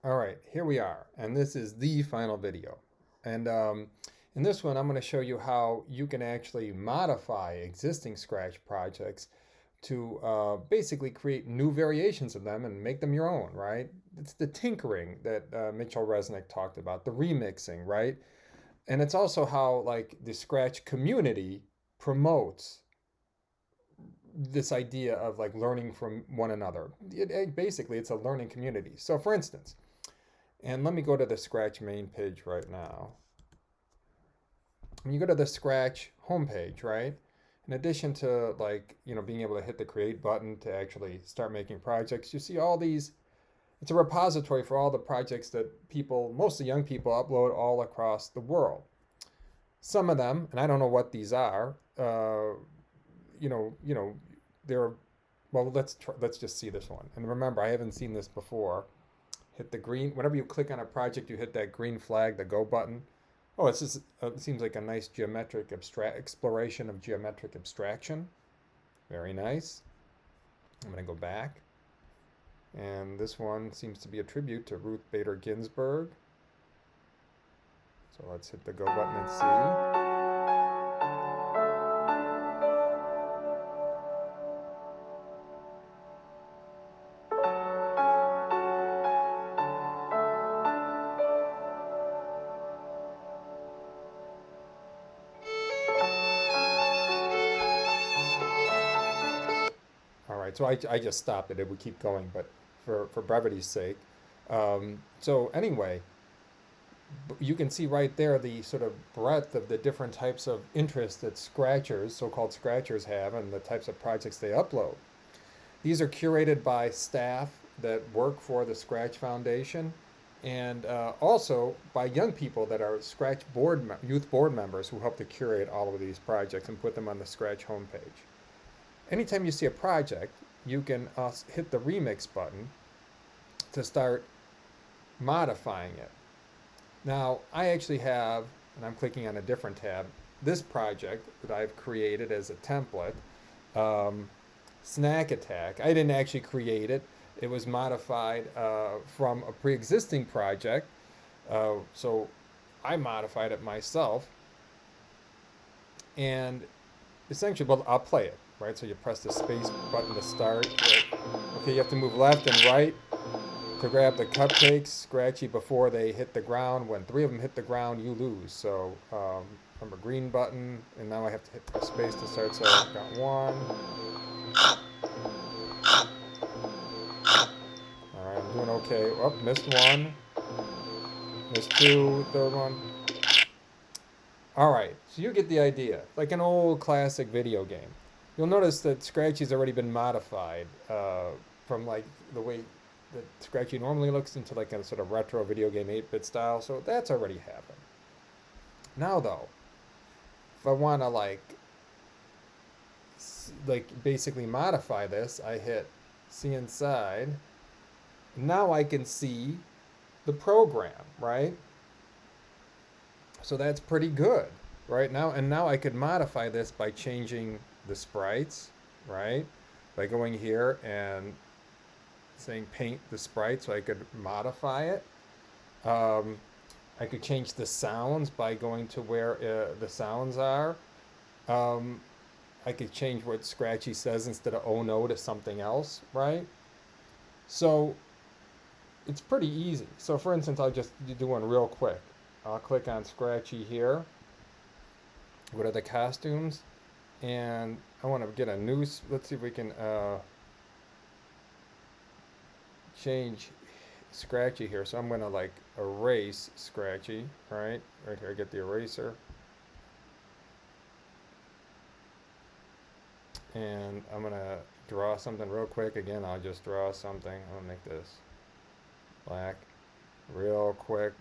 All right, here we are, and this is the final video. And in this one, I'm going to show you how you can actually modify existing Scratch projects to basically create new variations of them and make them your own, right? It's the tinkering that Mitchell Resnick talked about, the remixing, right? And it's also how like the Scratch community promotes this idea of like learning from one another. Basically, it's a learning community. So, for instance, and let me go to the Scratch main page right now. When you go to the Scratch homepage, right? In addition to like, being able to hit the create button to actually start making projects, you see all these, it's a repository for all the projects that people, mostly young people, upload all across the world. Some of them, and I don't know what these are, they're, well, let's just see this one. And remember, I haven't seen this before. Hit the green, whenever you click on a project, you hit that green flag, the go button. Oh, it's just, it seems like a nice geometric exploration of geometric abstraction. Very nice. I'm going to go back. And this one seems to be a tribute to Ruth Bader Ginsburg. So let's hit the go button and see. All right, so I just stopped it. It would keep going, but for brevity's sake. So anyway, you can see right there the sort of breadth of the different types of interest that scratchers, so-called scratchers, have and the types of projects they upload. These are curated by staff that work for the Scratch Foundation and also by young people that are Scratch youth board members who help to curate all of these projects and put them on the Scratch homepage. Anytime you see a project, you can hit the remix button to start modifying it. Now, I actually have, and I'm clicking on a different tab, this project that I've created as a template, Snack Attack. I didn't actually create it. It was modified from a pre-existing project. So I modified it myself. And essentially, well, I'll play it, right? So you press the space button to start. Right? Okay, you have to move left and right to grab the cupcakes, Scratchy, before they hit the ground. When three of them hit the ground, you lose. So remember, green button, and now I have to hit the space to start. So I've got one. All right, I'm doing okay. Oh, missed one. Missed two. Third one. All right, so you get the idea. Like an old classic video game. You'll notice that Scratchy's already been modified from like the way that Scratchy normally looks into like a sort of retro video game 8-bit style. So that's already happened. Now though, if I want to like basically modify this, I hit see inside. Now I can see the program, right? So that's pretty good, right? Now I could modify this by changing the sprites, right? By going here and saying paint the sprite so I could modify it. Um, I could change the sounds by going to where the sounds are. Um, I could change what Scratchy says instead of oh no to something else, right? So it's pretty easy. So for instance, I'll just do one real quick. I'll click on Scratchy here, go to the costumes, and I want to get a new, let's see if we can change Scratchy here. So I'm going to like erase Scratchy, right? Right here, I get the eraser. And I'm going to draw something real quick. Again, I'll just draw something. I'm going to make this black real quick.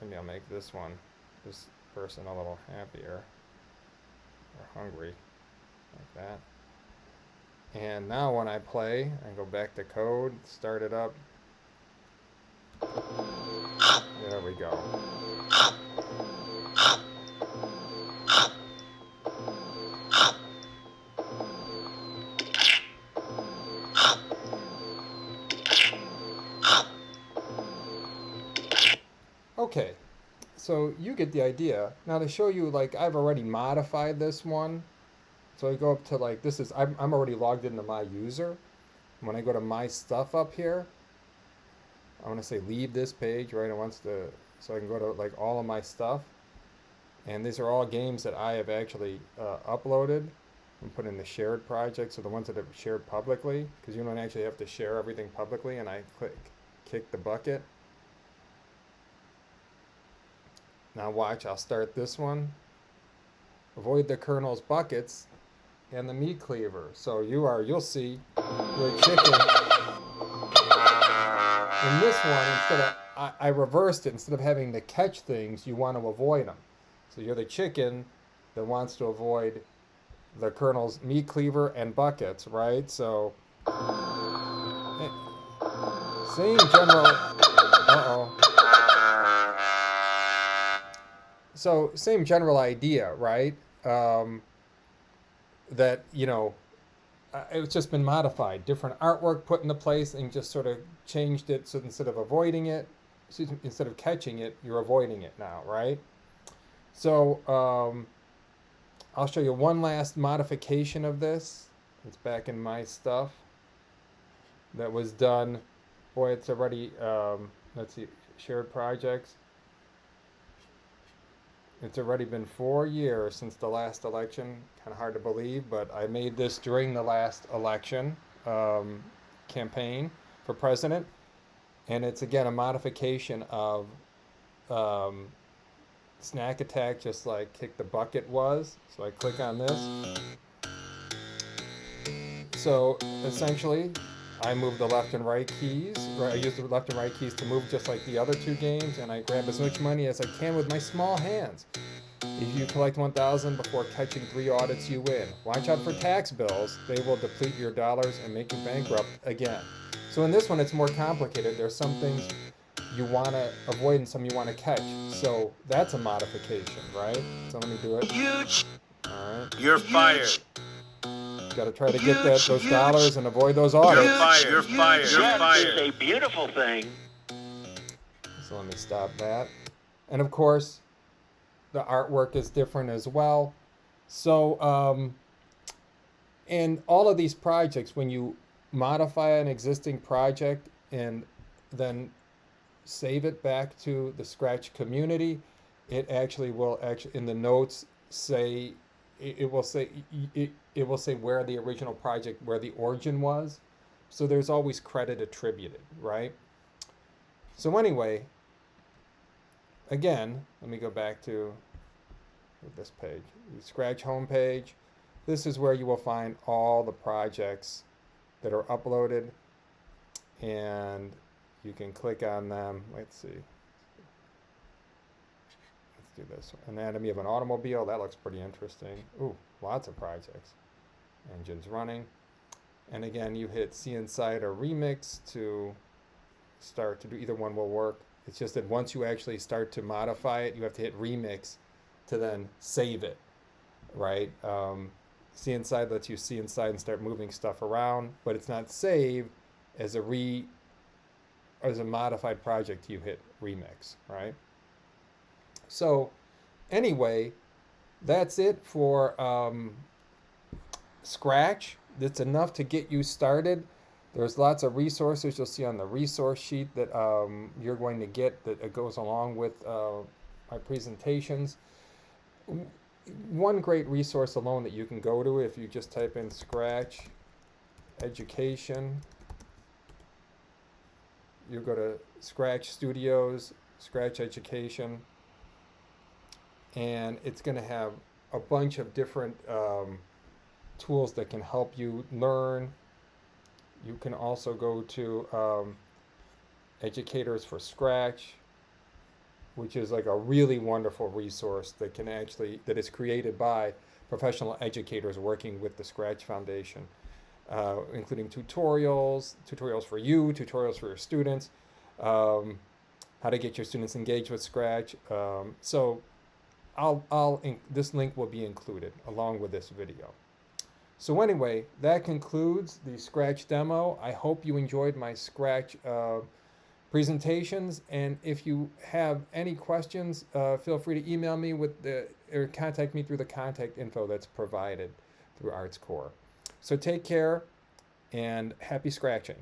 Maybe I'll make this person a little happier or hungry, like that. And now when I play, I go back to code, start it up. There we go. Okay, so you get the idea. Now to show you, like, I've already modified this one. So I go up to, like, this is, I'm already logged into my user. When I go to my stuff up here, I want to say leave this page, right? It wants to, so I can go to like all of my stuff. And these are all games that I have actually uploaded and put in the shared projects, so the ones that are shared publicly, because you don't actually have to share everything publicly. And I click kick the bucket. Now watch, I'll start this one. Avoid the kernel's buckets and the meat cleaver. So you'll see your chicken. In this one, instead of, I reversed it. Instead of having to catch things, you want to avoid them. So you're the chicken that wants to avoid the kernel's meat cleaver and buckets, right? So, same general, So same general idea, right? That, it's just been modified. Different artwork put into place and just sort of changed it. So instead of avoiding it, instead of catching it, you're avoiding it now, right? So I'll show you one last modification of this. It's back in my stuff. That was done. Boy, it's already, let's see, shared projects. It's already been 4 years since the last election. Kind of hard to believe, but I made this during the last election campaign for president. And it's, again, a modification of Snack Attack, just like Kick the Bucket was. So I click on this. So essentially, I move the left and right keys. I use the left and right keys to move just like the other two games, and I grab as much money as I can with my small hands. If you collect 1,000 before catching 3 audits, you win. Watch out for tax bills. They will deplete your dollars and make you bankrupt again. So in this one, it's more complicated. There's some things you want to avoid and some you want to catch. So that's a modification, right? So let me do it. Huge. All right. You're fired. Got to try to get those dollars and avoid those audits. You're fired. You're fired. You're fired. It's a beautiful thing. So let me stop that. And of course, the artwork is different as well. So, and all of these projects, when you modify an existing project and then save it back to the Scratch community, it actually will in the notes say, it will say where the original project, where the origin was. So there's always credit attributed, right? So anyway, again, let me go back to this page, the Scratch homepage. This is where you will find all the projects that are uploaded, and you can click on them. Let's see. Let's do this. Anatomy of an automobile. That looks pretty interesting. Ooh, lots of projects. Engines running. And again, you hit See Inside or Remix to start to do, either one will work. It's just that once you actually start to modify it, you have to hit Remix to then save it, right? See Inside lets you see inside and start moving stuff around, but it's not saved as a modified project. You hit Remix, right? So anyway, that's it for Scratch. That's enough to get you started. There's lots of resources you'll see on the resource sheet that you're going to get that goes along with my presentations. One great resource alone that you can go to, if you just type in Scratch Education, you go to Scratch Studios, Scratch Education, and it's going to have a bunch of different tools that can help you learn. You can also go to Educators for Scratch, which is like a really wonderful resource that is created by professional educators working with the Scratch Foundation, including tutorials for you, tutorials for your students, how to get your students engaged with Scratch. So this link will be included along with this video. So anyway, that concludes the Scratch demo. I hope you enjoyed my Scratch presentations. And if you have any questions, feel free to email me or contact me through the contact info that's provided through ArtsCore. So take care and happy scratching.